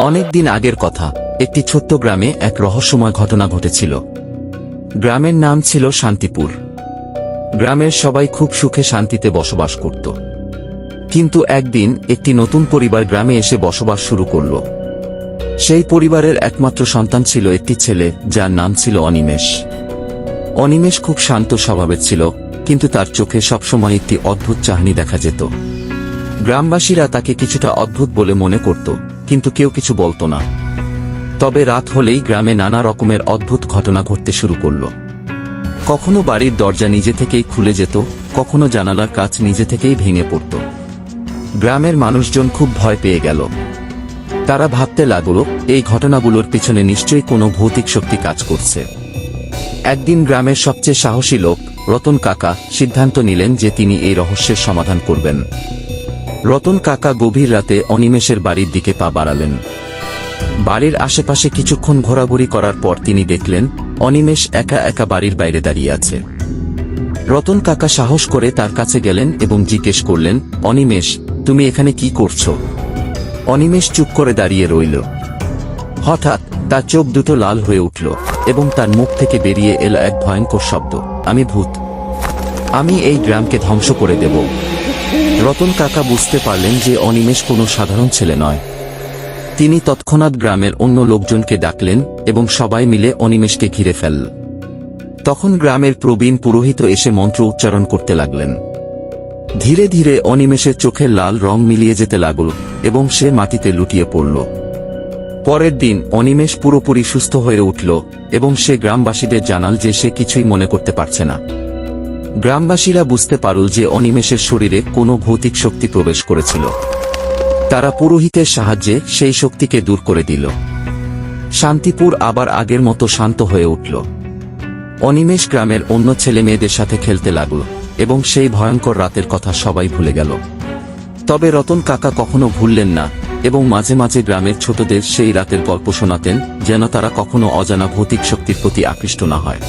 অনেক দিন আগের কথা, একটি ছোট্ট গ্রামে এক রহস্যময় ঘটনা ঘটেছিল। গ্রামের নাম ছিল শান্তিপুর। গ্রামের সবাই খুব সুখে শান্তিতে বসবাস করত। কিন্তু একদিন একটি নতুন পরিবার গ্রামে এসে বসবাস শুরু করল। সেই পরিবারের একমাত্র সন্তান ছিল একটি ছেলে, যার নাম ছিল অনিমেষ। অনিমেষ খুব শান্ত স্বভাবের ছিল, কিন্তু তার চোখে সবসময় একটি অদ্ভুত চাহনি দেখা যেত। গ্রামবাসীরা তাকে কিছুটা অদ্ভুত বলে মনে করত, কিন্তু কেউ কিছু বলত না। তবে রাত হলেই গ্রামে নানা রকমের অদ্ভুত ঘটনা ঘটতে শুরু করল। কখনো বাড়ির দরজা নিজে থেকেই খুলে যেত, কখনো জানালার কাচ নিজে থেকেই ভেঙে পড়ত। গ্রামের মানুষজন খুব ভয় পেয়ে গেল। তারা ভাবতে লাগল, এই ঘটনাগুলোর পিছনে নিশ্চয়ই কোনো ভৌতিক শক্তি কাজ করছে। একদিন গ্রামের সবচেয়ে সাহসী লোক রতন কাকা সিদ্ধান্ত নিলেন যে তিনি এই রহস্যের সমাধান করবেন। রতন কাকা গভীর রাতে অনিমেষের বাড়ির দিকে পা বাড়ালেন। বাড়ির আশেপাশে কিছুক্ষণ ঘোরাঘুরি করার পর তিনি দেখলেন অনিমেষ একা একা বাড়ির বাইরে দাঁড়িয়ে আছে। রতন কাকা সাহস করে তার কাছে গেলেন এবং জিজ্ঞেস করলেন, অনিমেষ, তুমি এখানে কি করছো? অনিমেষ চুপ করে দাঁড়িয়ে রইল। হঠাৎ তার চোখ দুটো লাল হয়ে উঠল এবং তার মুখ থেকে বেরিয়ে এলো এক ভয়ঙ্কর শব্দ, আমি ভূত। আমি এই গ্রামকে ধ্বংস করে দেব। রতন কাকা বুঝতে পারলেন যে অনিমেষ কোনো সাধারণ ছেলে নয়। তিনি তৎক্ষণাৎ গ্রামের অন্য লোকজনকে ডাকলেন এবং সবাই মিলে অনিমেষকে ঘিরে ফেলল। তখন গ্রামের প্রবীণ পুরোহিত এসে মন্ত্র উচ্চারণ করতে লাগলেন। ধীরে ধীরে অনিমেষের চোখের লাল রং মিলিয়ে যেতে লাগল এবং সে মাটিতে লুটিয়ে পড়ল। পরের দিন অনিমেষ পুরোপুরি সুস্থ হয়ে উঠল এবং সে গ্রামবাসীদের জানাল যে সে কিছুই মনে করতে পারছে না। গ্রামবাসীরা বুঝতে পারল যে অনিমেষের শরীরে কোনো ভৌতিক শক্তি প্রবেশ করেছিল। তারা পুরোহিতের সাহায্যে সেই শক্তিকে দূর করে দিল। শান্তিপুর আবার আগের মতো শান্ত হয়ে উঠল। অনিমেষ গ্রামের অন্য ছেলে মেয়েদের সাথে খেলতে লাগল এবং সেই ভয়ঙ্কর রাতের কথা সবাই ভুলে গেল। তবে রতন কাকা কখনো ভুললেন না এবং মাঝে মাঝে গ্রামের ছোটদের সেই রাতের গল্প শোনাতেন, যেন তারা কখনো অজানা ভৌতিক শক্তির প্রতি আকৃষ্ট না হয়।